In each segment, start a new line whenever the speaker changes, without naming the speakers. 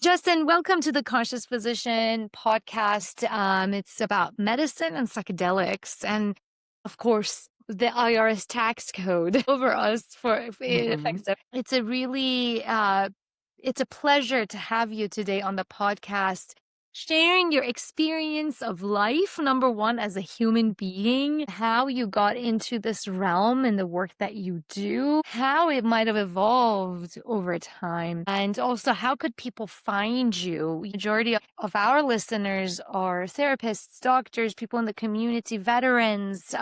Justin, welcome to the Conscious Physician podcast. It's about medicine and psychedelics, and of course, the IRS tax code over us for if it
Mhm.
affects it. It's a pleasure to have you today on the podcast, sharing your experience of life. Number one, as a human being, how you got into this realm and the work that you do, how it might have evolved over time, and also how could people find you? Majority of our listeners are therapists, doctors, people in the community, veterans,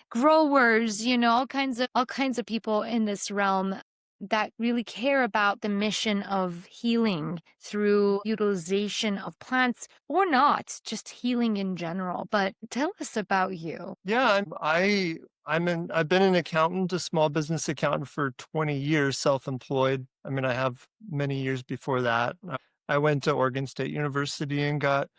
growers, all kinds of people in this realm that really care about the mission of healing through utilization of plants or not, just healing in general. But tell us about you.
Yeah, I've been an accountant, a small business accountant for 20 years, self-employed. I mean, I have many years before that. I went to Oregon State University and got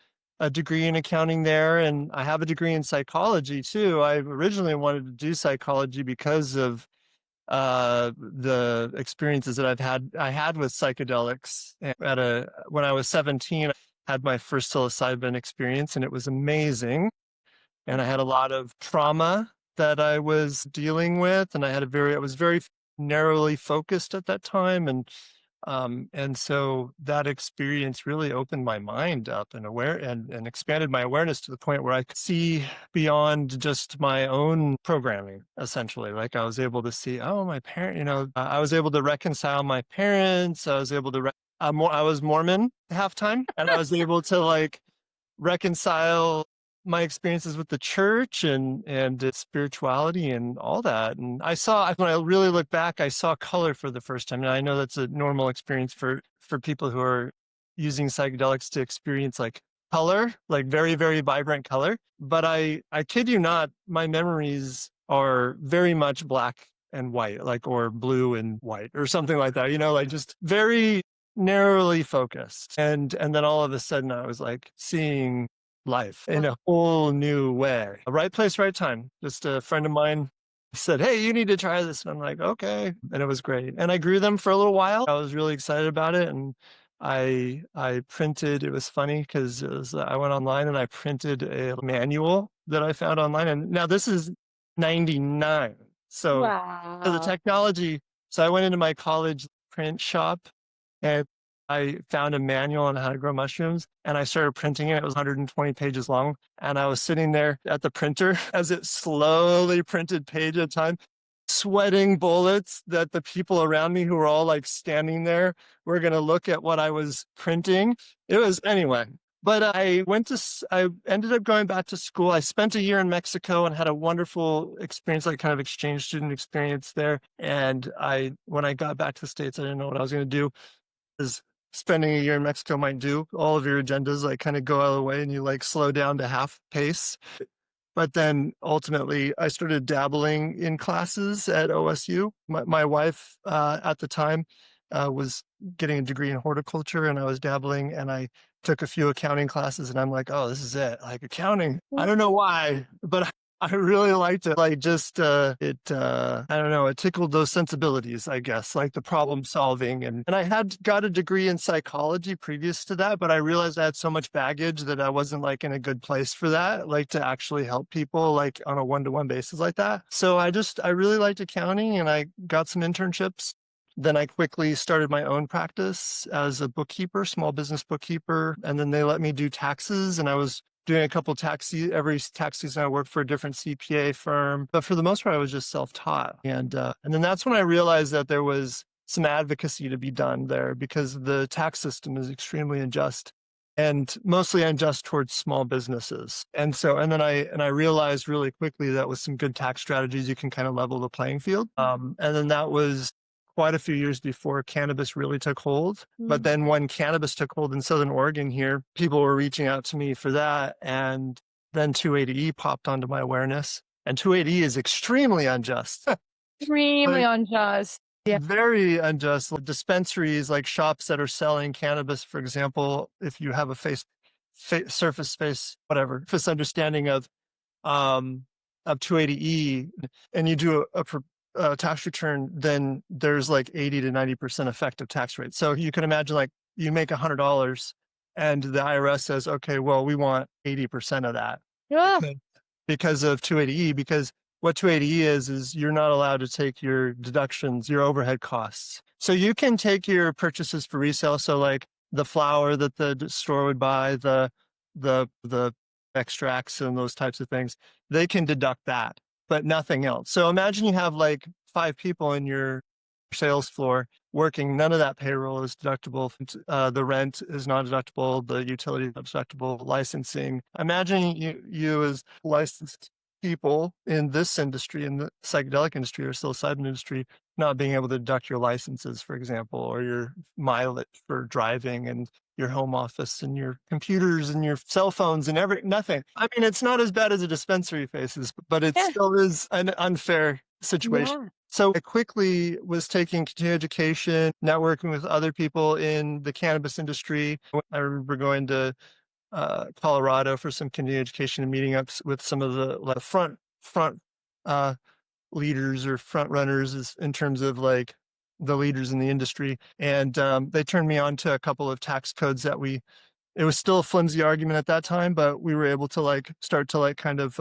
a degree in accounting there, and I have a degree in psychology too. I originally wanted to do psychology because of the experiences that I had with psychedelics. When I was 17, I had my first psilocybin experience, and it was amazing. And I had a lot of trauma that I was dealing with, and I was very narrowly focused at that time, and so that experience really opened my mind up and expanded my awareness to the point where I could see beyond just my own programming, essentially. Like I was able to see, oh, my parent, I was able to reconcile my parents. I was able to, I was Mormon half time, and I was able to reconcile my experiences with the church and its spirituality and all that. And when I really look back, I saw color for the first time. And I know that's a normal experience for people who are using psychedelics to experience like color, like very, very vibrant color. But I kid you not, my memories are very much black and white, or blue and white or something like that, like just very narrowly focused. And then all of a sudden I was like seeing life in a whole new way. Right place, right time. Just a friend of mine said, "Hey, you need to try this." And I'm like, "Okay." And it was great. And I grew them for a little while. I was really excited about it. And I printed, it was funny because I went online and I printed a manual that I found online. And now this is 99. So the
Wow.
technology, so I went into my college print shop and I found a manual on how to grow mushrooms, and I started printing it. It was 120 pages long. And I was sitting there at the printer as it slowly printed page at a time, sweating bullets that the people around me who were all like standing there were going to look at what I was printing. It was anyway. But I ended up going back to school. I spent a year in Mexico and had a wonderful experience, like kind of exchange student experience there. And when I got back to the States, I didn't know what I was going to do. As spending a year in Mexico might do, all of your agendas like kind of go out of the way and you like slow down to half pace. But then ultimately, I started dabbling in classes at OSU. My wife at the time was getting a degree in horticulture, and I was dabbling, and I took a few accounting classes, and I'm like, oh, this is it. Like accounting. I don't know why, but I really liked it. Like just I don't know, it tickled those sensibilities, I guess, like the problem solving. And I had got a degree in psychology previous to that, but I realized I had so much baggage that I wasn't like in a good place for that, like to actually help people like on a one-to-one basis like that. So I really liked accounting, and I got some internships. Then I quickly started my own practice as a bookkeeper, small business bookkeeper. And then they let me do taxes, and I was doing a couple every tax season I worked for a different CPA firm. But for the most part, I was just self-taught. And then that's when I realized that there was some advocacy to be done there, because the tax system is extremely unjust and mostly unjust towards small businesses. And I realized really quickly that with some good tax strategies, you can kind of level the playing field. And then that was quite a few years before cannabis really took hold. But then when cannabis took hold in Southern Oregon here, people were reaching out to me for that. And then 280E popped onto my awareness. And 280E is extremely unjust.
Extremely
Like,
unjust. Yeah.
very unjust. Like dispensaries, like shops that are selling cannabis, for example, if you have a surface face, whatever, surface understanding um, of 280E, and you do a tax return, then there's like 80 to 90% effective tax rate. So you can imagine like you make $100 and the IRS says, okay, well, we want 80% of that
Yeah.
because, because of 280E, because what 280E is you're not allowed to take your deductions, your overhead costs. So you can take your purchases for resale. So like the flour that the store would buy, the extracts and those types of things, they can deduct that, but nothing else. So imagine you have like 5 people in your sales floor working. None of that payroll is deductible. The rent is not deductible. The utility is not deductible. Licensing. Imagine you as licensed people in this industry, in the psychedelic industry or psilocybin industry, not being able to deduct your licenses, for example, or your mileage for driving and your home office and your computers and your cell phones and nothing. I mean, it's not as bad as a dispensary faces, but it
Yeah.
still is an unfair situation.
Yeah.
So I quickly was taking continuing education, networking with other people in the cannabis industry. I remember going to Colorado for some continuing education and meeting up with some of the like, front uh, leaders or front runners in terms of like the leaders in the industry. And they turned me on to a couple of tax codes that it was still a flimsy argument at that time, but we were able to like start to like kind of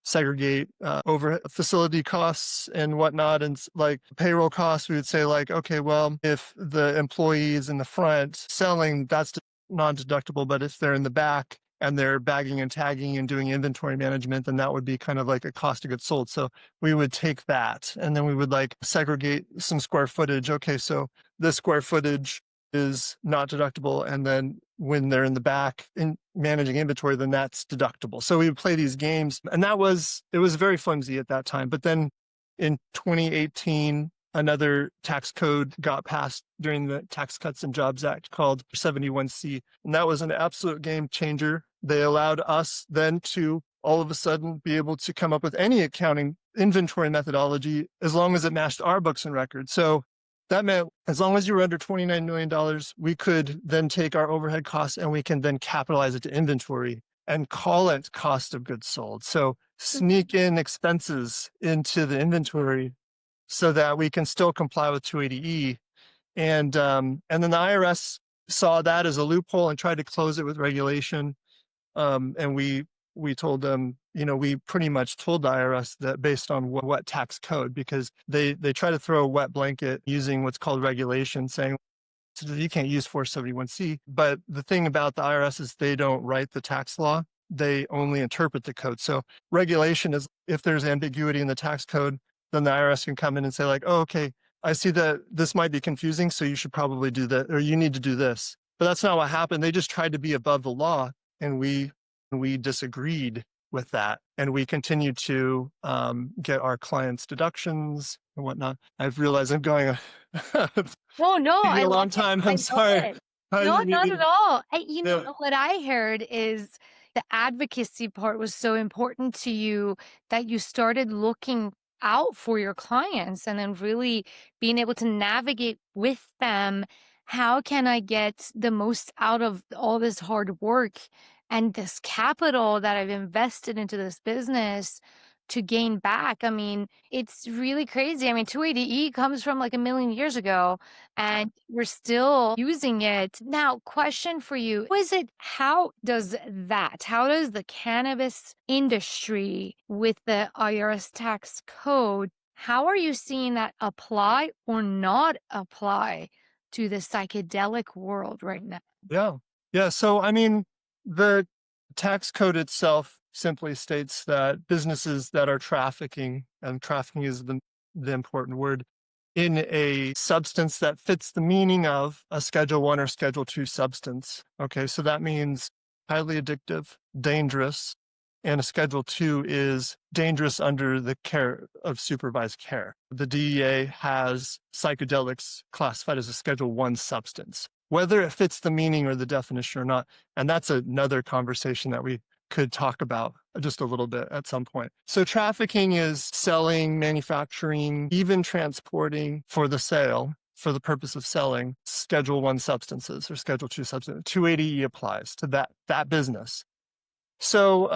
segregate over facility costs and whatnot, and like payroll costs. We would say like, okay, well, if the employee is in the front selling, that's non-deductible, but if they're in the back and they're bagging and tagging and doing inventory management, then that would be kind of like a cost of goods sold. So we would take that and then we would like segregate some square footage. Okay, so this square footage is not deductible. And then when they're in the back in managing inventory, then that's deductible. So we would play these games, and it was very flimsy at that time. But then in 2018, another tax code got passed during the Tax Cuts and Jobs Act called 71C. And that was an absolute game changer. They allowed us then to all of a sudden be able to come up with any accounting inventory methodology as long as it matched our books and records. So that meant as long as you were under $29 million, we could then take our overhead costs and we can then capitalize it to inventory and call it cost of goods sold. So sneak in expenses into the inventory so that we can still comply with 280E. And then the IRS saw that as a loophole and tried to close it with regulation. And we told them, we pretty much told the IRS that based on what tax code, because they try to throw a wet blanket using what's called regulation, saying so you can't use 471C. But the thing about the IRS is they don't write the tax law. They only interpret the code. So regulation is if there's ambiguity in the tax code, then the IRS can come in and say like, oh, okay, I see that this might be confusing, so you should probably do that, or you need to do this. But that's not what happened. They just tried to be above the law, and we disagreed with that, and we continued to get our clients deductions and whatnot. I've realized I'm going
No, no,
taking
I
a
love
long
it.
time.
I
I'm
love
sorry.
it.
I
No,
didn't mean
not at
to-
all.
yeah.
What I heard is the advocacy part was so important to you that you started looking out for your clients and then really being able to navigate with them. How can I get the most out of all this hard work and this capital that I've invested into this business to gain back? I mean, it's really crazy. I mean, 280E comes from like a million years ago and we're still using it. Now, question for you. How does the cannabis industry with the IRS tax code, how are you seeing that apply or not apply to the psychedelic world right now?
Yeah. Yeah. So, I mean, the tax code itself simply states that businesses that are trafficking, and trafficking is the important word, in a substance that fits the meaning of a Schedule 1 or Schedule 2 substance. Okay. So that means highly addictive, dangerous, and a Schedule 2 is dangerous under the care of supervised care. The DEA has psychedelics classified as a Schedule 1 substance, whether it fits the meaning or the definition or not. And that's another conversation that we could talk about just a little bit at some point. So trafficking is selling, manufacturing, even transporting for the sale, for the purpose of selling Schedule 1 substances or Schedule 2 substances. 280E applies to that business. So,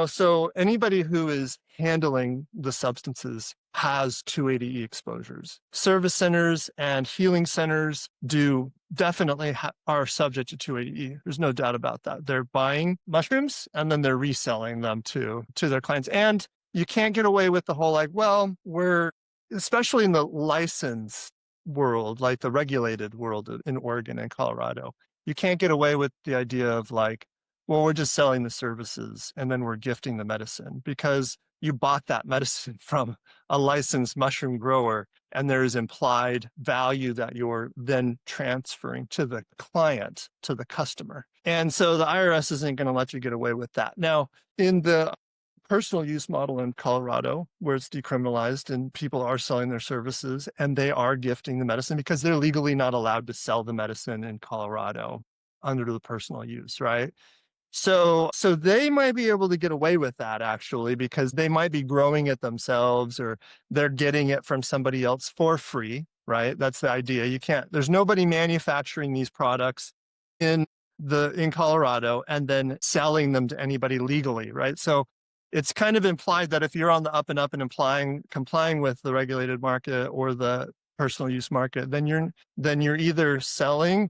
so anybody who is handling the substances has 280E exposures. Service centers and healing centers do definitely are subject to 280E. There's no doubt about that. They're buying mushrooms and then they're reselling them to their clients. And you can't get away with the whole like, well, we're especially in the license world, like the regulated world in Oregon and Colorado, you can't get away with the idea of like, well, we're just selling the services and then we're gifting the medicine because you bought that medicine from a licensed mushroom grower and there is implied value that you're then transferring to the client, to the customer. And so the IRS isn't going to let you get away with that. Now, in the personal use model in Colorado, where it's decriminalized and people are selling their services and they are gifting the medicine because they're legally not allowed to sell the medicine in Colorado under the personal use, right? So they might be able to get away with that actually because they might be growing it themselves or they're getting it from somebody else for free, right? That's the idea. You can't, there's nobody manufacturing these products in in Colorado and then selling them to anybody legally, right? So it's kind of implied that if you're on the up and complying with the regulated market or the personal use market, then you're either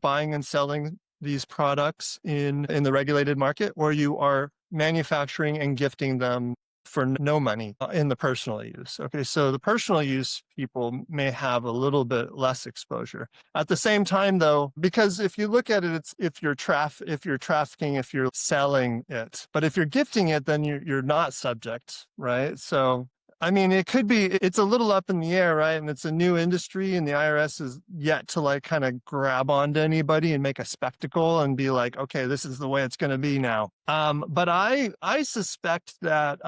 buying and selling these products in the regulated market, or you are manufacturing and gifting them for no money in the personal use. Okay, so the personal use people may have a little bit less exposure. At the same time, though, because if you look at it, it's if you're trafficking, if you're selling it, but if you're gifting it, then you're not subject, right? So I mean, it's a little up in the air, right? And it's a new industry, and the IRS is yet to like kind of grab onto anybody and make a spectacle and be like, okay, this is the way it's going to be now. But I suspect that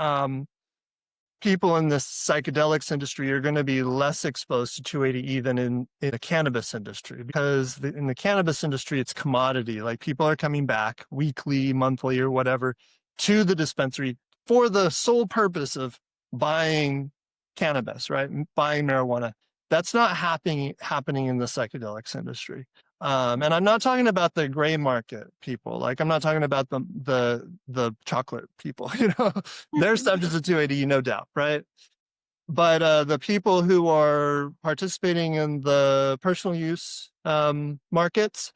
people in this psychedelics industry are going to be less exposed to 280E than in the cannabis industry because in the cannabis industry, it's commodity. Like people are coming back weekly, monthly, or whatever to the dispensary for the sole purpose of buying cannabis, right? Buying marijuana. That's not happening in the psychedelics industry. And I'm not talking about the gray market people. Like I'm not talking about the chocolate people. You know, they're subject to 280, no doubt, right? But the people who are participating in the personal use markets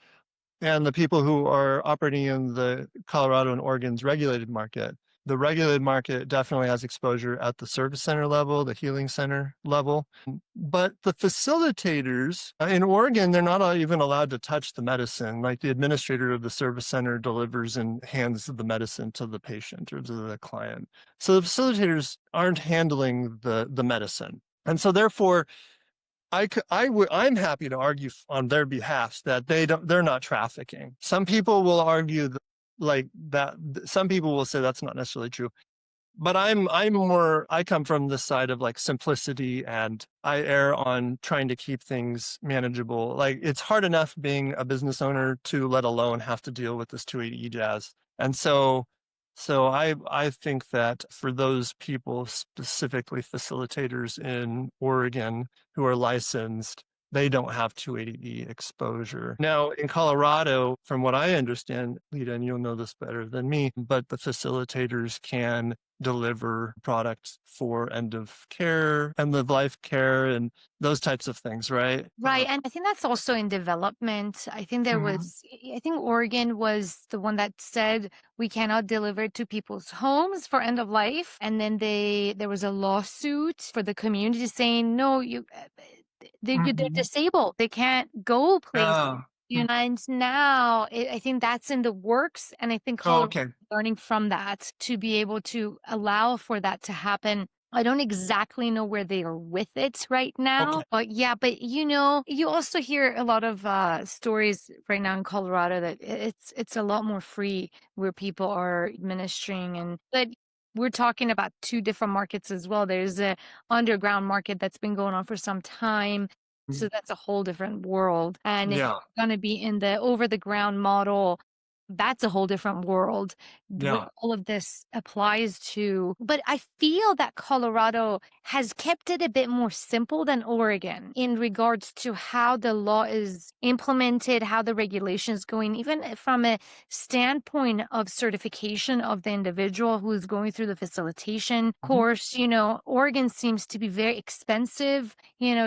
and the people who are operating in the Colorado and Oregon's regulated market, the regulated market definitely has exposure at the service center level, the healing center level. But the facilitators in Oregon, they're not even allowed to touch the medicine. Like the administrator of the service center delivers and hands the medicine to the patient or to the client. So the facilitators aren't handling the medicine. And so therefore, I'm happy to argue on their behalf that they're not trafficking. Some people will argue that, like that. Some people will say that's not necessarily true. But I come from the side of like simplicity and I err on trying to keep things manageable. Like it's hard enough being a business owner to let alone have to deal with this 280E jazz. And so I think that for those people, specifically facilitators in Oregon who are licensed, they don't have 280E exposure. Now, in Colorado, from what I understand, Lita, and you'll know this better than me, but the facilitators can deliver products for end of of life care, and those types of things, right?
Right. And I think that's also in development.
Mhm.
I think Oregon was the one that said we cannot deliver it to people's homes for end of life. And then there was a lawsuit for the community saying, no, they're
Mhm.
disabled. They can't go places.
Oh,
And now I think that's in the works. And I think
oh,
Colorado
okay.
is learning from that to be able to allow for that to happen. I don't exactly know where they are with it right
Okay.
now, but yeah, but you also hear a lot of stories right now in Colorado that it's a lot more free where people are administering and but we're talking about two different markets as well. There's a underground market that's been going on for some time. So that's a whole different world. And if
Yeah.
you're going to be in the over the ground model, that's a whole different world where
Yeah.
all of this applies to. But I feel that Colorado has kept it a bit more simple than Oregon in regards to how the law is implemented, how the regulations going, even from a standpoint of certification of the individual who is going through the facilitation
Mhm.
course. Oregon seems to be very expensive.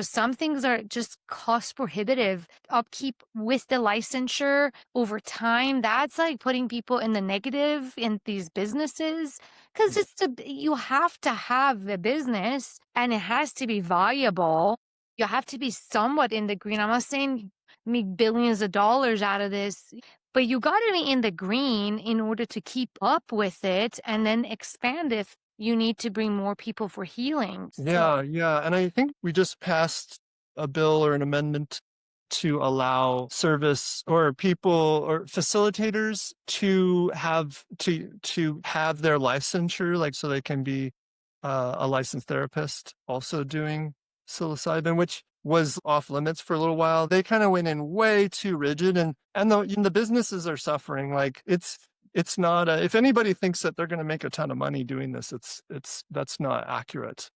Some things are just cost prohibitive. Upkeep with the licensure over time, that's like putting people in the negative in these businesses because you have to have a business and it has to be viable. You have to be somewhat in the green. I'm not saying make billions of dollars out of this, but you got to be in the green in order to keep up with it and then expand if you need to bring more people for healing. So,
Yeah, yeah. And I think we just passed a bill or an amendment to allow service or people or facilitators to have their licensure, like so they can be a licensed therapist also doing psilocybin, which was off limits for a little while. They kind of went in way too rigid, and the businesses are suffering. Like it's not if anybody thinks that they're going to make a ton of money doing this, that's not accurate.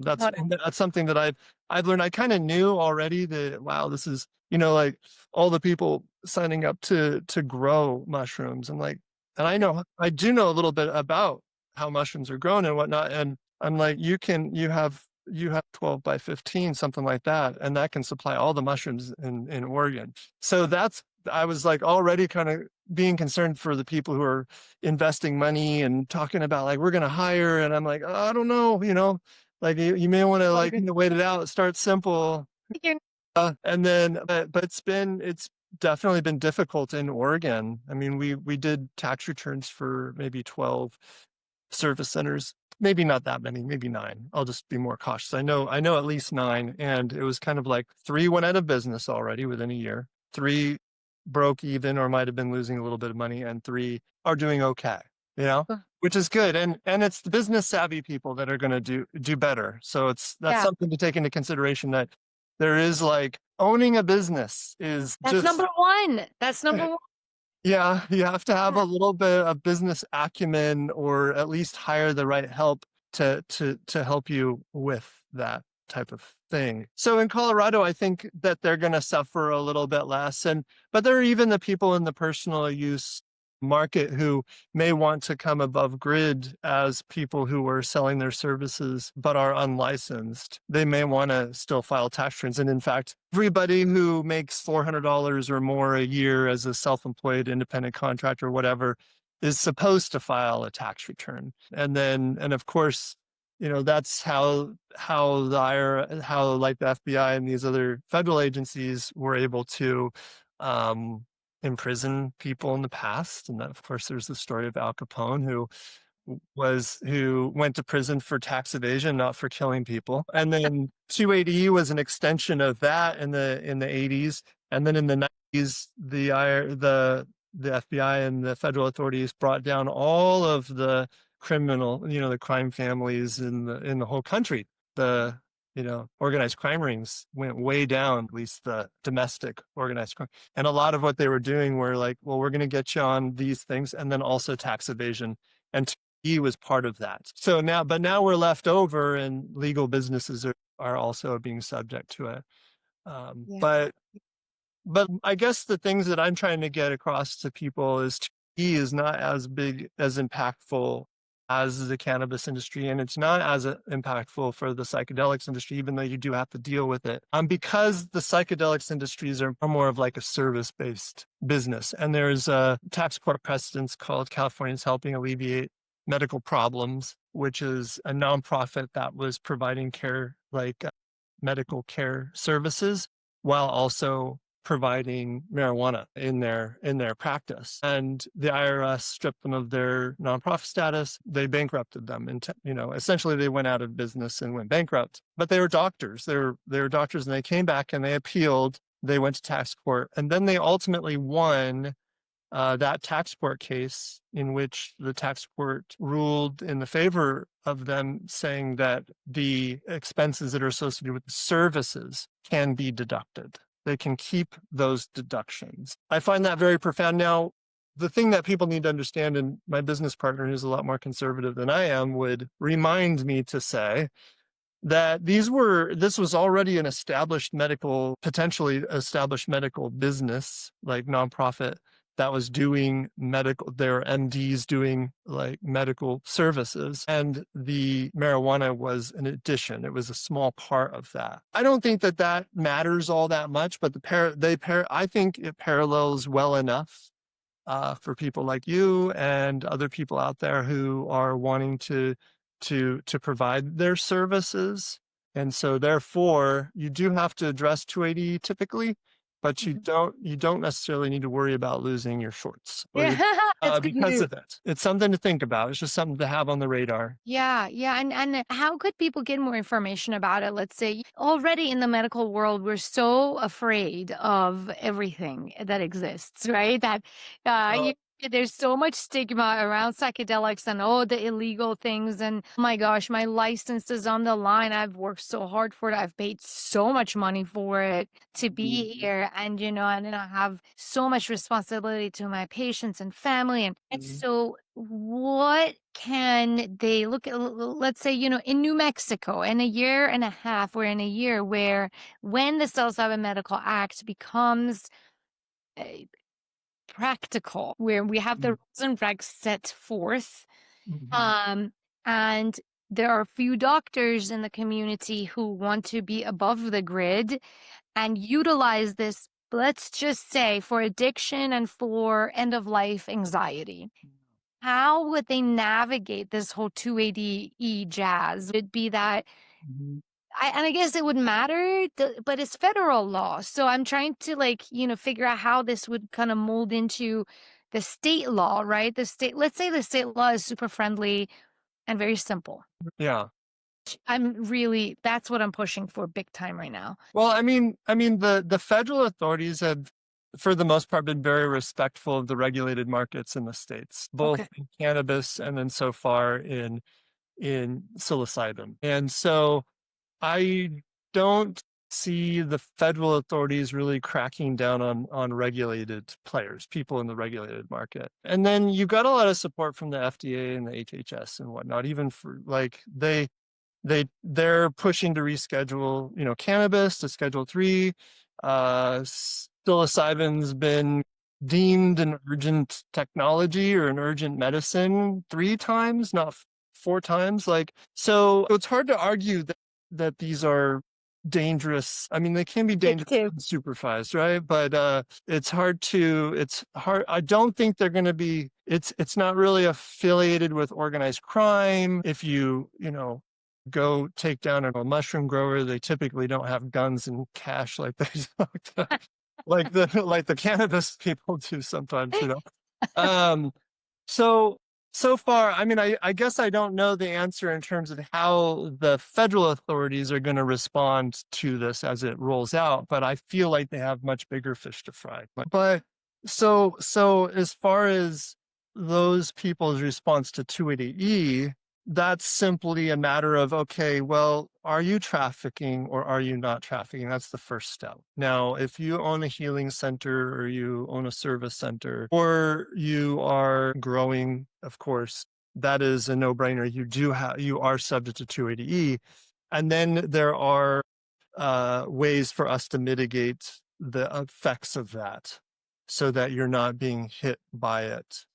got
That's something that I've learned. I kind of knew already that wow, this is like all the people signing up to grow mushrooms and like, and I do know a little bit about how mushrooms are grown and whatnot, and I'm like, you have 12 by 15, something like that, and that can supply all the mushrooms in Oregon. So I was like already kind of being concerned for the people who are investing money and talking about like we're going to hire, and I'm like, oh, I don't know, like you may want to like wait it out, start simple,
it.
and then but it's definitely been difficult in Oregon. I mean, we did tax returns for maybe 12 service centers, maybe not that many, maybe 9. I'll just be more cautious. I know at least 9, and it was kind of like 3 went out of business already within a year. 3 broke even or might have been losing a little bit of money, and 3 are doing okay, you know, which is good. And it's the business savvy people that are going to do better. So that's
Yeah.
something to take into consideration, that there is like owning a business is
That's
just
number one. That's number one.
yeah, you have to have
Yeah.
a little bit of business acumen, or at least hire the right help to help you with that type of thing. So in Colorado, I think that they're going to suffer a little bit less, but there are even the people in the personal use market who may want to come above grid as people who are selling their services but are unlicensed. They may want to still file tax returns. And in fact, everybody who makes $400 or more a year as a self-employed independent contractor or whatever is supposed to file a tax return. And of course, that's how the IRS, how like the FBI and these other federal agencies were able to um, imprison people in the past. And then, of course, there's the story of Al Capone, who went to prison for tax evasion, not for killing people. And then 280E was an extension of that in the 80s. And then in the 90s, the FBI and the federal authorities brought down all of the criminal, the crime families in the whole country. The organized crime rings went way down, at least the domestic organized crime. And a lot of what they were doing were like, well, we're going to get you on these things, and then also tax evasion. And he was part of that. But now we're left over, and legal businesses are also being subject to it.
Yeah.
But I guess the things that I'm trying to get across to people is TE is not as big, as impactful as the cannabis industry, and it's not as impactful for the psychedelics industry, even though you do have to deal with it. Because the psychedelics industries are more of like a service-based business, and there's a tax court precedence called Californians Helping Alleviate Medical Problems, which is a nonprofit that was providing care, like medical care services, while also providing marijuana in their practice. And the IRS stripped them of their nonprofit status. They bankrupted them, and essentially they went out of business and went bankrupt. But they were doctors. They were doctors, and they came back and they appealed. They went to tax court, and then they ultimately won that tax court case, in which the tax court ruled in the favor of them, saying that the expenses that are associated with the services can be deducted. They can keep those deductions. I find that very profound. Now, the thing that people need to understand, and my business partner, who's a lot more conservative than I am, would remind me to say that this was already an potentially established medical business, like nonprofit, that was doing their MDs doing like medical services. And the marijuana was an addition. It was a small part of that. I don't think that matters all that much, but I think it parallels well enough for people like you and other people out there who are wanting to provide their services. And so therefore you do have to address 280 typically, but you don't necessarily need to worry about losing your shorts
Yeah, that's good
because
news.
of it. It's something to think about. It's just something to have on the radar.
Yeah, yeah. And how could people get more information about it? Let's say already in the medical world, we're so afraid of everything that exists, right? That
Well,
there's so much stigma around psychedelics and oh, the illegal things. And oh my gosh, my license is on the line. I've worked so hard for it. I've paid so much money for it to be here. And, and then I have so much responsibility to my patients and family. And so what can they look at, let's say, in New Mexico in a year and a half or in a year where when the Psilocybin Medical Act becomes uh, practical, where we have the rules and regs set forth, um, and there are a few doctors in the community who want to be above the grid and utilize this, let's just say, for addiction and for end of life anxiety. How would they navigate this whole 280E jazz? Would it be that I guess it would matter, but it's federal law. So I'm trying to figure out how this would kind of mold into the state law, right? Let's say the state law is super friendly and very simple.
yeah.
That's what I'm pushing for big time right now.
Well, the federal authorities have, for the most part, been very respectful of the regulated markets in the states, both
Okay.
in cannabis and then so far in psilocybin. And so I don't see the federal authorities really cracking down on regulated players, people in the regulated market. And then you got a lot of support from the FDA and the HHS and whatnot, even for like they're pushing to reschedule, cannabis to Schedule 3. Psilocybin's been deemed an urgent technology or an urgent medicine 3 times, not 4 times. So it's hard to argue that these are dangerous. I mean, they can be dangerous
Addictive.
unsupervised, right? But it's hard. I don't think they're going to be, it's not really affiliated with organized crime. If you go take down a mushroom grower, they typically don't have guns and cash like like the cannabis people do sometimes. Um, so so far, I mean, I guess I don't know the answer in terms of how the federal authorities are going to respond to this as it rolls out, but I feel like they have much bigger fish to fry. But so as far as those people's response to 280E, that's simply a matter of, okay, well, are you trafficking or are you not trafficking? That's the first step. Now, if you own a healing center or you own a service center or you are growing, of course, that is a no-brainer. You are subject to 280E. And then there are ways for us to mitigate the effects of that so that you're not being hit by it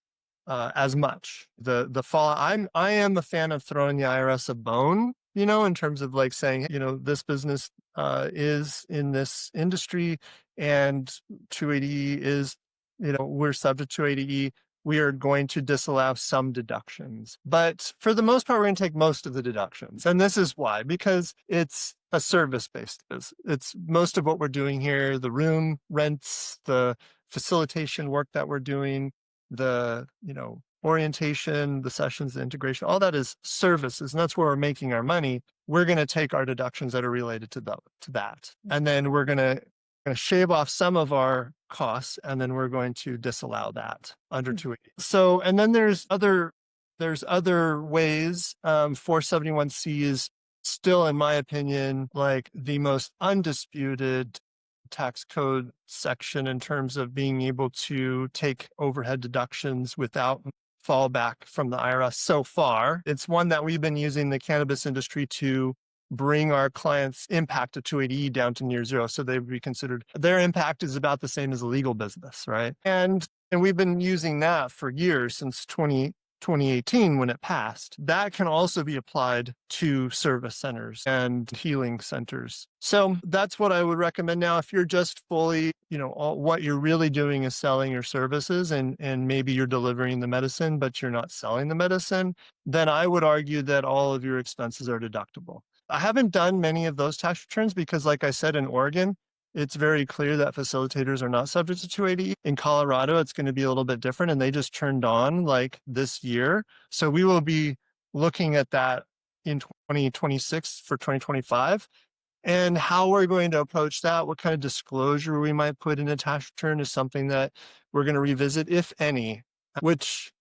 as much. The fall. I am a fan of throwing the IRS a bone, in terms of like saying, this business is in this industry, and 280E is, we're subject to 280E. We are going to disallow some deductions, but for the most part, we're going to take most of the deductions, and this is why, because it's a service-based business. It's most of what we're doing here: the room rents, the facilitation work that we're doing, the orientation, the sessions, the integration, all that is services, and that's where we're making our money. We're going to take our deductions that are related to that, and then we're going to shave off some of our costs, and then we're going to disallow that under 280. So, and then there's other ways. 471C is still, in my opinion, like the most undisputed tax code section in terms of being able to take overhead deductions without fallback from the IRS so far. It's one that we've been using the cannabis industry to bring our clients' impact of 280E down to near zero. So they would be considered, their impact is about the same as a legal business, right? And we've been using that for years, since 2018 when it passed. That can also be applied to service centers and healing centers. So that's what I would recommend. Now, if you're just fully, what you're really doing is selling your services, and maybe you're delivering the medicine, but you're not selling the medicine, then I would argue that all of your expenses are deductible. I haven't done many of those tax returns because, like I said, in Oregon, it's very clear that facilitators are not subject to 280. In Colorado, it's going to be a little bit different, and they just turned on like this year. So we will be looking at that in 2026 for 2025. And how we're going to approach that, what kind of disclosure we might put in a tax return, is something that we're going to revisit, if any, which,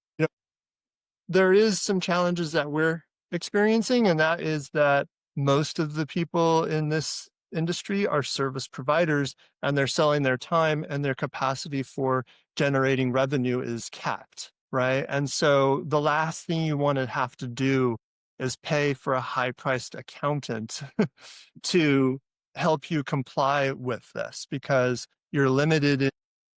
there is some challenges that we're experiencing, and that is that most of the people in this industry are service providers, and they're selling their time, and their capacity for generating revenue is capped, right? And so the last thing you want to have to do is pay for a high-priced accountant to help you comply with this, because you're limited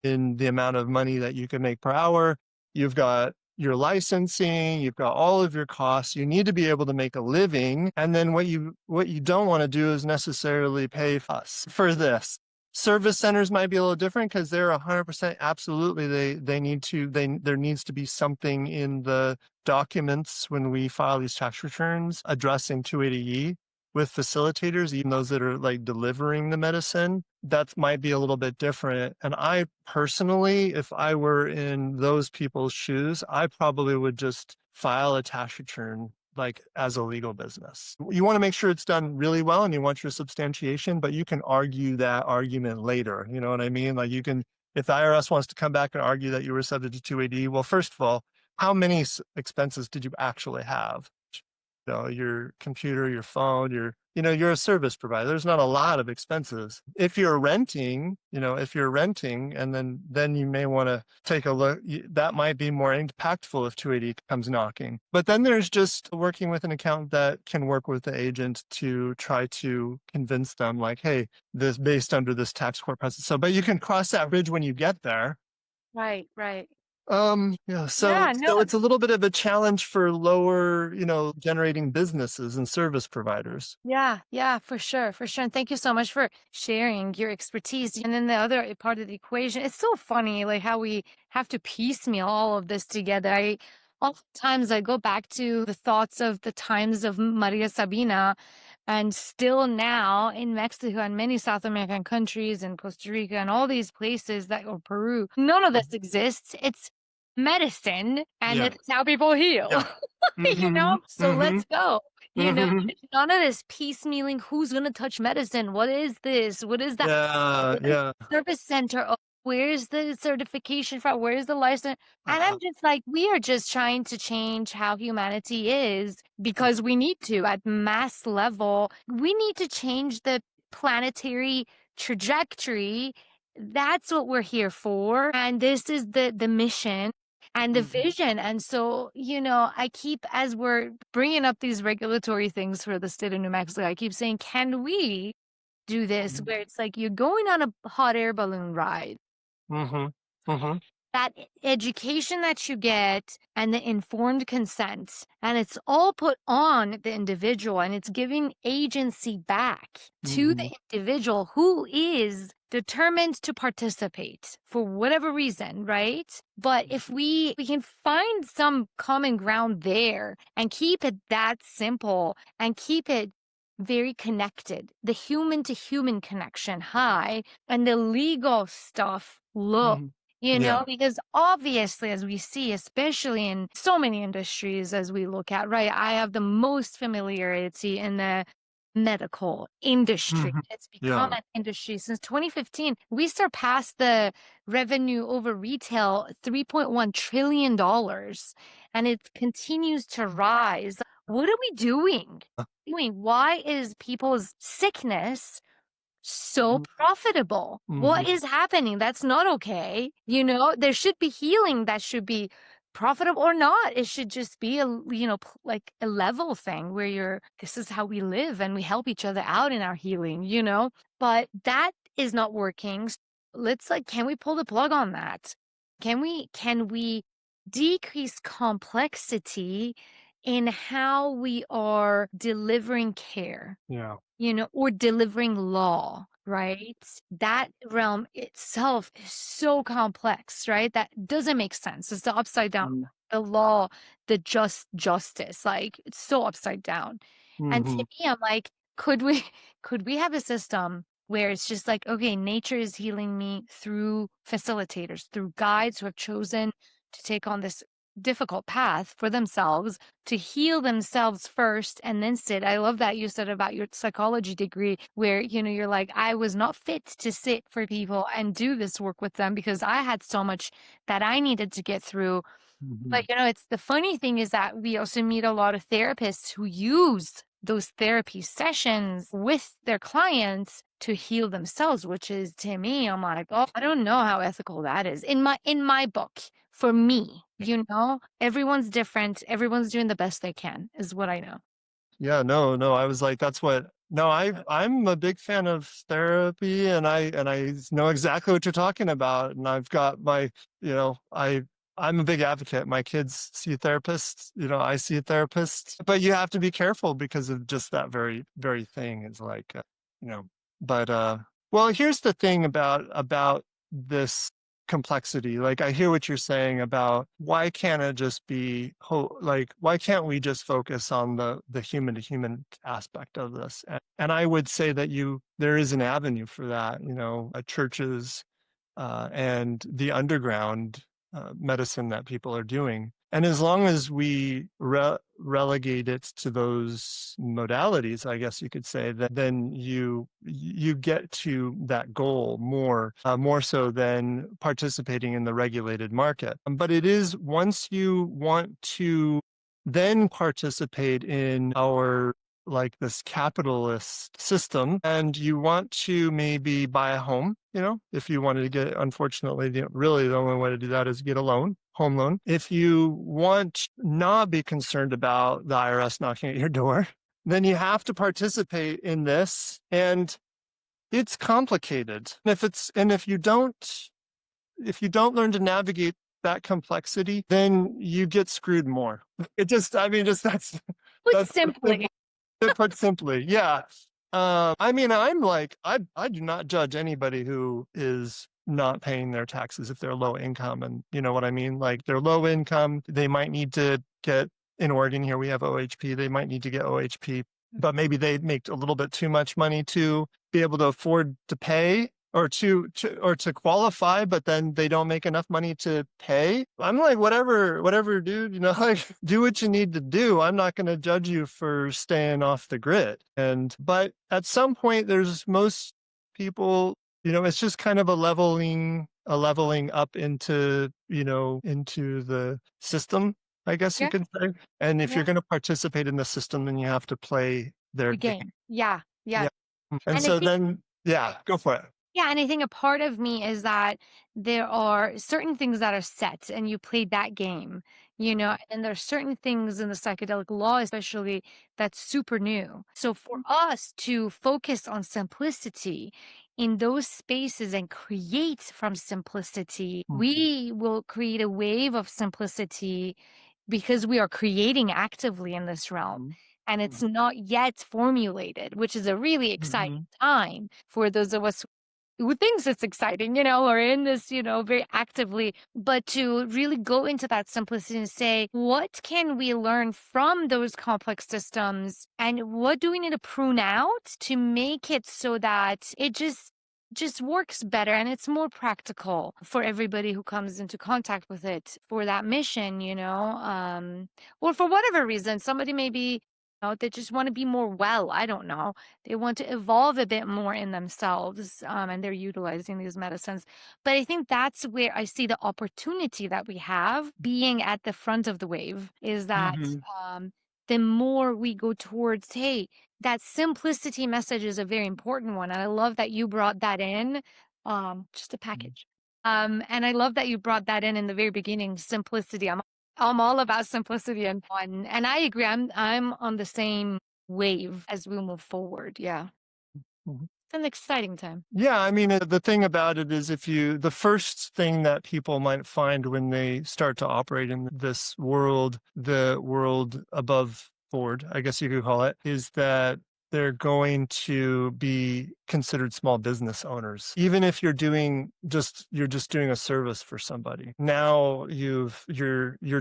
in the amount of money that you can make per hour. You've got your licensing, you've got all of your costs. You need to be able to make a living. And then what you don't want to do is necessarily pay us for this. Service centers might be a little different because they're 100% absolutely, there needs to be something in the documents when we file these tax returns addressing 280E with facilitators, even those that are like delivering the medicine. That might be a little bit different. And I personally, if I were in those people's shoes, I probably would just file a tax return like as a legal business. You want to make sure it's done really well, and you want your substantiation, but you can argue that argument later. You know what I mean? Like, you can, if the IRS wants to come back and argue that you were subject to 280, well, first of all, how many expenses did you actually have? Your computer, your phone, you're a service provider. There's not a lot of expenses. If you're renting, and then you may want to take a look. That might be more impactful if 280 comes knocking. But then there's just working with an accountant that can work with the agent to try to convince them, like, hey, this based under this tax court precedent. So, but you can cross that bridge when you get there.
Right, right.
Yeah, so
Yeah, no,
it's a little bit of a challenge for lower, generating businesses and service providers.
yeah, yeah, for sure, for sure. And thank you so much for sharing your expertise. And then the other part of the equation, it's so funny, like how we have to piecemeal all of this together. Oftentimes I go back to the thoughts of the times of Maria Sabina, and still now in Mexico and many South American countries and Costa Rica and all these places or Peru, none of this exists. It's medicine, and
Yeah,
it's how people heal.
yeah. Mm-hmm,
So
mm-hmm,
let's go.
mm-hmm.
None of this piecemealing. Who's gonna touch medicine? What is this? What is that?
Yeah,
What is
yeah.
service center? Oh, where's the certification for? Where's the license? And I'm
Uh,
just like, we are just trying to change how humanity is because we need to at mass level. We need to change the planetary trajectory. That's what we're here for. And this is the mission and the
mhm,
vision. And so, I keep, as we're bringing up these regulatory things for the state of New Mexico, I keep saying, can we do this
mhm,
where it's like you're going on a hot air balloon ride?
mhm, mhm,
That education that you get and the informed consent, and it's all put on the individual, and it's giving agency back to
mhm,
the individual who is determined to participate for whatever reason, right? But if we can find some common ground there and keep it that simple and keep it very connected, the human to human connection high and the legal stuff low,
mhm. Yeah.
because obviously, as we see, especially in so many industries as we look at, right? I have the most familiarity in the medical industry.
Mhm.
It's become
Yeah.
an industry since 2015. We surpassed the revenue over retail $3.1 trillion, and it continues to rise. What are we doing? Why is people's sickness so profitable. What
Mm-hmm.
is happening? That's not okay. There should be healing that should be profitable or not. It should just be like a level thing where this is how we live and we help each other out in our healing. But that is not working. Let's can we pull the plug on that? Can we decrease complexity in how we are delivering care?
Yeah.
Or delivering law, right? That realm itself is so complex, right? That doesn't make sense. It's the upside down. The law, the justice, like it's so upside down. And to
Mm-hmm.
me, I'm like, could we could we have a system where it's just like, okay, nature is healing me through facilitators, through guides who have chosen to take on this difficult path for themselves to heal themselves first and then sit. I love that you said about your psychology degree where, you're like, I was not fit to sit for people and do this work with them because I had so much that I needed to get through.
Mm-hmm.
But, it's the funny thing is that we also meet a lot of therapists who use those therapy sessions with their clients to heal themselves, which is to me, I'm like, oh, I don't know how ethical that is. In my book, for me, everyone's different. Everyone's doing the best they can, is what I know.
Yeah, no, no. I was like, that's what. No, I'm a big fan of therapy, and I know exactly what you're talking about. And I've got my, I'm a big advocate. My kids see a therapist. I see a therapist, but you have to be careful because of just that very thing. Is like, you know. But well, here's the thing about this complexity. Like I hear what you're saying about why can't it just be like why can't we just focus on the human to human aspect of this? And I would say that there is an avenue for that, churches and the underground medicine that people are doing. And as long as we relegate it to those modalities, I guess you could say that then you get to that goal more so than participating in the regulated market. But it is once you want to then participate in our like this capitalist system and you want to maybe buy a home, if you wanted to get, unfortunately, really the only way to do that is get a loan, home loan. If you want not be concerned about the IRS knocking at your door, then you have to participate in this and it's complicated. And if you don't learn to navigate that complexity, then you get screwed more. It just, I mean, just
Put
that's
simply.
put simply, yeah. I mean, I'm like, I do not judge anybody who is not paying their taxes if they're low income. And you know what I mean? Like they're low income, they might need to get, in Oregon here, we have OHP, they might need to get OHP, but maybe they make a little bit too much money to be able to afford to pay or to qualify, but then they don't make enough money to pay. I'm like, whatever, dude, like do what you need to do. I'm not going to judge you for staying off the grid. But at some point, there's most people, it's just kind of a leveling up into the system, I guess you
Yeah.
could say. And if
Yeah.
you're going to participate in the system, then you have to play their
The
game.
game. Yeah. Yeah.
Yeah. And
And I
so
think
then, yeah, go for it.
Yeah, and I think a part of me is that there are certain things that are set and you played that game, and there are certain things in the psychedelic law, especially that's super new. So for us to focus on simplicity in those spaces and create from simplicity, we will create a wave of simplicity because we are creating actively in this realm. And it's not yet formulated, which is a really exciting
Mhm.
time for those of us who thinks it's exciting, or in this, very actively, but to really go into that simplicity and say, what can we learn from those complex systems and what do we need to prune out to make it so that it just works better and it's more practical for everybody who comes into contact with it for that mission, or for whatever reason, somebody may be they just want to be more well. I don't know. They want to evolve a bit more in themselves, and they're utilizing these medicines. But I think that's where I see the opportunity that we have being at the front of the wave is that
Mhm.
um, the more we go towards, hey, that simplicity message is a very important one. And I love that you brought that in. Just a package. And I love that you brought that in the very beginning, simplicity. I'm all about simplicity and fun. And I agree. I'm on the same wave as we move forward. Yeah.
Mhm.
It's an exciting time.
Yeah, I mean, the thing about it is the first thing that people might find when they start to operate in this world, the world above board, I guess you could call it, is that they're going to be considered small business owners. Even if you're just doing a service for somebody. Now you're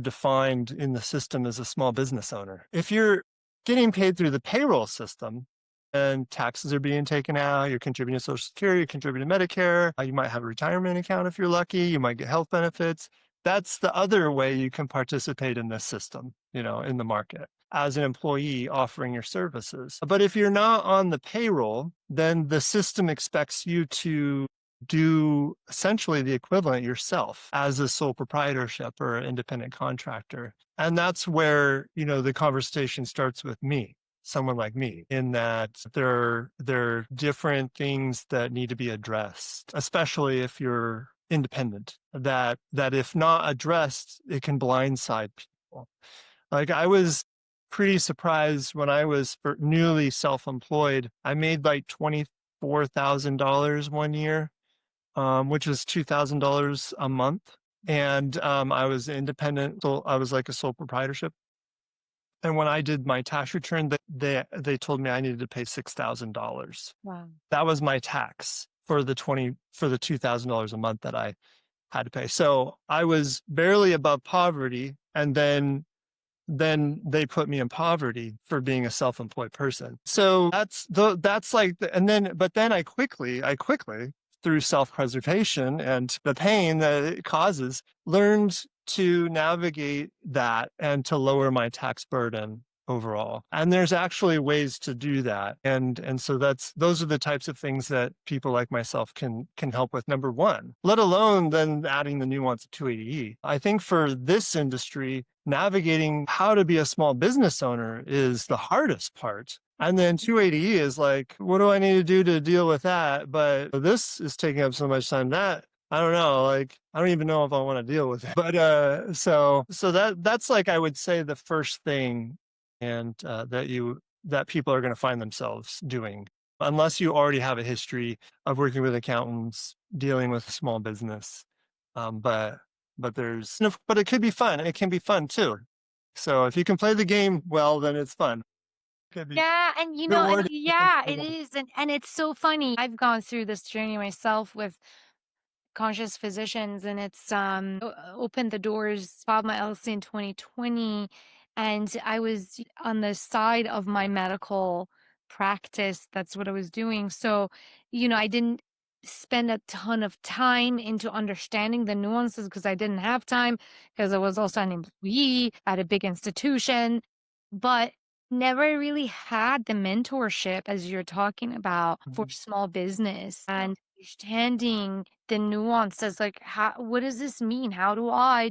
defined in the system as a small business owner. If you're getting paid through the payroll system, and taxes are being taken out, you're contributing to Social Security, you're contributing to Medicare, you might have a retirement account if you're lucky, you might get health benefits. That's the other way you can participate in this system, in the market as an employee offering your services. But if you're not on the payroll, then the system expects you to do essentially the equivalent yourself as a sole proprietorship or an independent contractor. And that's where, the conversation starts with me, someone like me, in that there are different things that need to be addressed, especially if you're independent, that if not addressed, it can blindside people. Like, I was pretty surprised when I was newly self-employed. I made like $24,000 one year, which was $2,000 a month. And I was independent, so I was like a sole proprietorship. And when I did my tax return, they told me I needed to pay $6,000.
Wow.
That was my tax for the $2,000 a month that I had to pay. So I was barely above poverty, and then they put me in poverty for being a self-employed person. So that's like, but then I quickly, through self-preservation and the pain that it causes, learned to navigate that and to lower my tax burden overall. And there's actually ways to do that. And so those are the types of things that people like myself can help with, number one, let alone then adding the nuance of 280E. I think for this industry, navigating how to be a small business owner is the hardest part. And then 280E is like, what do I need to do to deal with that? But this is taking up so much time that I don't know, like, I don't even know if I want to deal with it. But so that's like, I would say, the first thing, and that people are going to find themselves doing, unless you already have a history of working with accountants, dealing with small business. But it could be fun. It can be fun too. So if you can play the game well, then it's fun. It can be
Yeah, and
rewarding.
yeah, it is. And it's so funny. I've gone through this journey myself with conscious physicians, and it's opened the doors, filed my LLC in 2020, and I was on the side of my medical practice. That's what I was doing. So, I didn't spend a ton of time into understanding the nuances because I didn't have time, because I was also an employee at a big institution, but never really had the mentorship as you're talking about for small business, and understanding the nuances, like, what does this mean? How do I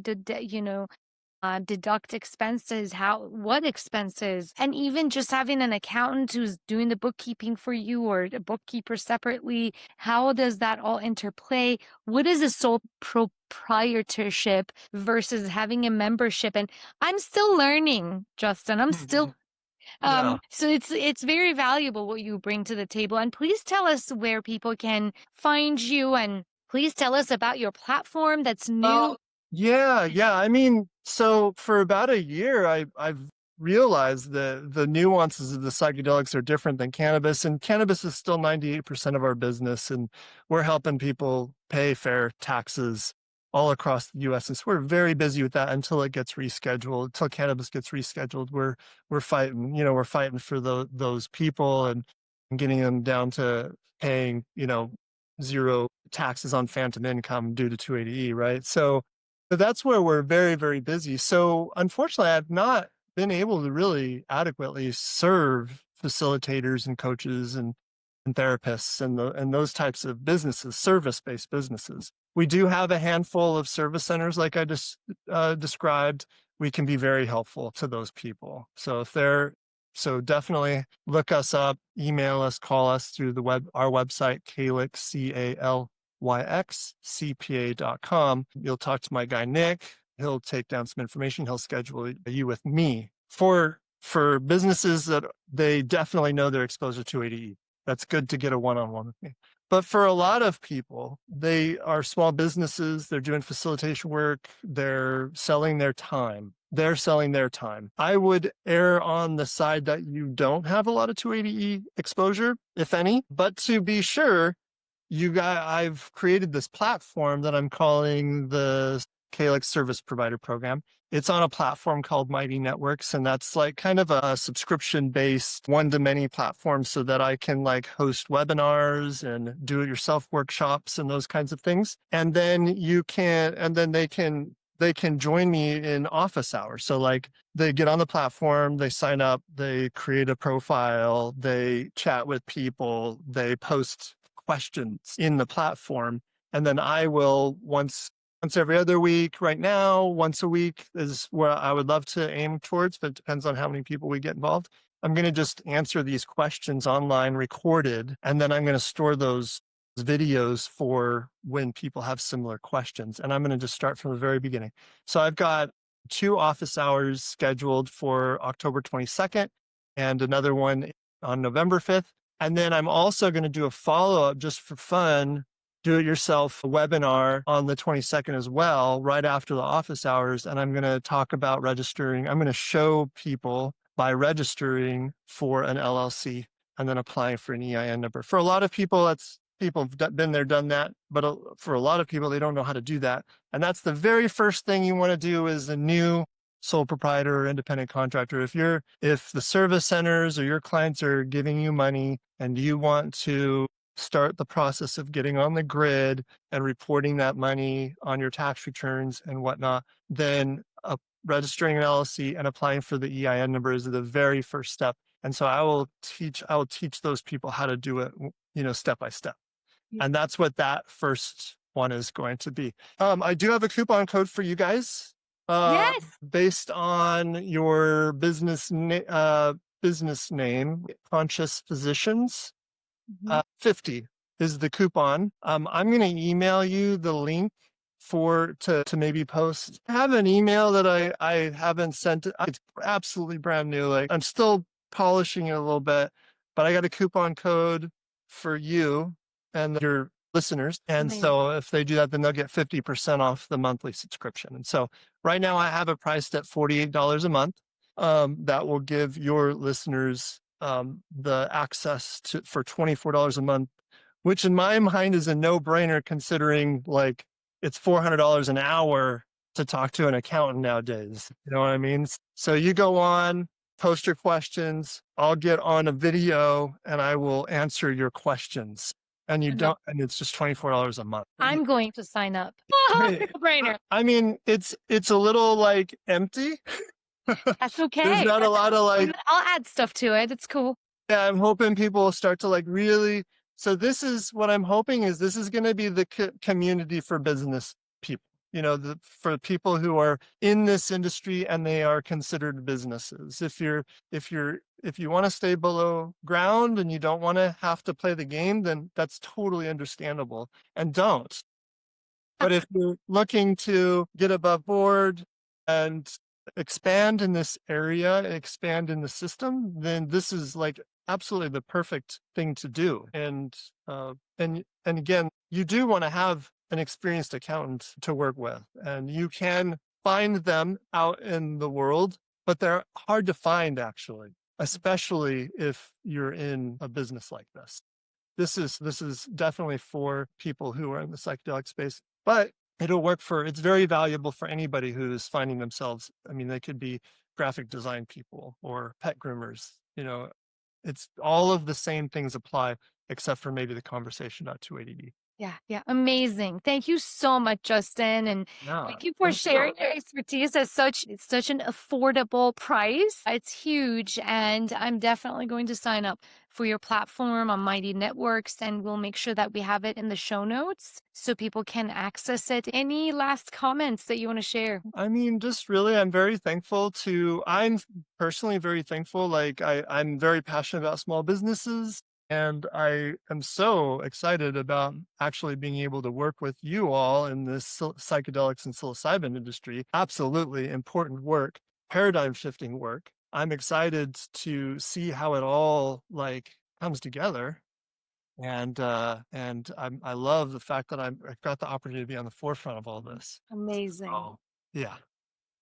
deduct expenses? What expenses? And even just having an accountant who's doing the bookkeeping for you, or a bookkeeper separately, how does that all interplay? What is a sole proprietorship versus having a membership? And I'm still learning, Justin. I'm still
Yeah.
so it's very valuable what you bring to the table. And please tell us where people can find you, and please tell us about your platform that's new.
Yeah. I mean, so for about a year, I've realized that the nuances of the psychedelics are different than cannabis, and cannabis is still 98% of our business, and we're helping people pay fair taxes all across the U.S. And so we're very busy with that until it gets rescheduled. Until cannabis gets rescheduled, we're fighting. We're fighting for those people, and getting them down to paying zero taxes on phantom income due to 280E, right? So that's where we're very, very busy. So unfortunately, I've not been able to really adequately serve facilitators and coaches and therapists and those types of businesses, service-based businesses. We do have a handful of service centers, like I just described, we can be very helpful to those people. So definitely look us up, email us, call us through our website, Calyx, CALYX, CPA.com. You'll talk to my guy, Nick. He'll take down some information. He'll schedule you with me for businesses that they definitely know they're exposed to 280E. That's good to get a one-on-one with me. But for a lot of people, they are small businesses, they're doing facilitation work, they're selling their time. I would err on the side that you don't have a lot of 280E exposure, if any. But to be sure, I've created this platform that I'm calling the Calyx Service Provider Program. It's on a platform called Mighty Networks, and that's like kind of a subscription-based one-to-many platform so that I can like host webinars and do-it-yourself workshops and those kinds of things. And then they can join me in office hours. So like they get on the platform, they sign up, they create a profile, they chat with people, they post questions in the platform. And then I will once every other week. Right now, once a week is where I would love to aim towards, but it depends on how many people we get involved. I'm going to just answer these questions online recorded, and then I'm going to store those videos for when people have similar questions. And I'm going to just start from the very beginning. So I've got 2 office hours scheduled for October 22nd and another one on November 5th. And then I'm also going to do a follow-up just for fun, do-it-yourself webinar on the 22nd as well, right after the office hours. And I'm going to talk about registering. I'm going to show people by registering for an LLC and then applying for an EIN number. For a lot of people, people have been there, done that. But for a lot of people, they don't know how to do that. And that's the very first thing you want to do as a new sole proprietor or independent contractor. If the service centers or your clients are giving you money and you want to start the process of getting on the grid and reporting that money on your tax returns and whatnot, then registering an LLC and applying for the EIN number is the very first step. And so I will teach those people how to do it, step by step. And that's what that first one is going to be. I do have a coupon code for you guys.
Yes.
Based on your business name, Conscious Physicians. 50 is the coupon. I'm going to email you the link to maybe post. I have an email that I haven't sent. It's absolutely brand new. Like I'm still polishing it a little bit, but I got a coupon code for you and your listeners. And
Amazing.
So if they do that, then they'll get 50% off the monthly subscription. And so right now I have it priced at $48 a month. That will give your listeners the access for $24 a month, which in my mind is a no-brainer considering like it's $400 an hour to talk to an accountant nowadays. You know what I mean? So you go on, post your questions, I'll get on a video and I will answer your questions. And and it's just $24 a month.
I'm going to sign up. No-brainer.
I mean, it's a little like empty.
That's okay.
There's not a lot of like,
I'll add stuff to it. It's cool.
yeah, I'm hoping people will start to like really. So this is what I'm hoping is this is going to be the community for business people, for people who are in this industry and they are considered businesses. If you want to stay below ground and you don't want to have to play the game, then that's totally understandable and don't. But if you're looking to get above board and expand in this area, expand in the system, then this is like absolutely the perfect thing to do. And again, you do want to have an experienced accountant to work with, and you can find them out in the world, but they're hard to find actually, especially if you're in a business like this. This is definitely for people who are in the psychedelic space, but it's very valuable for anybody who's finding themselves. I mean, they could be graphic design people or pet groomers. It's all of the same things apply, except for maybe the conversation about 280D.
Yeah, yeah, amazing. Thank you so much, Justin, and
Yeah,
thank you for
thank you.
sharing your expertise at such an affordable price. It's huge, and I'm definitely going to sign up for your platform on Mighty Networks, and we'll make sure that we have it in the show notes so people can access it. Any last comments that you want to share?
I mean, just really, I'm personally very thankful. Like, I'm very passionate about small businesses, and I am so excited about actually being able to work with you all in this psychedelics and psilocybin industry. Absolutely important work, paradigm shifting work. I'm excited to see how it all like comes together. I love the fact that I've got the opportunity to be on the forefront of all this.
Amazing.
Oh, yeah.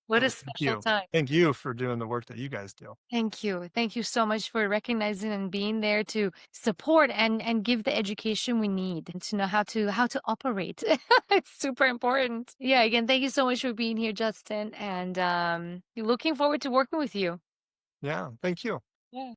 What a
Thank
special
you.
time.
Thank you for doing the work that you guys do.
Thank you. Thank you so much for recognizing and being there to support and give the education we need and to know how to operate. It's super important. Yeah, again, thank you so much for being here, Justin, and looking forward to working with you.
Yeah, thank you.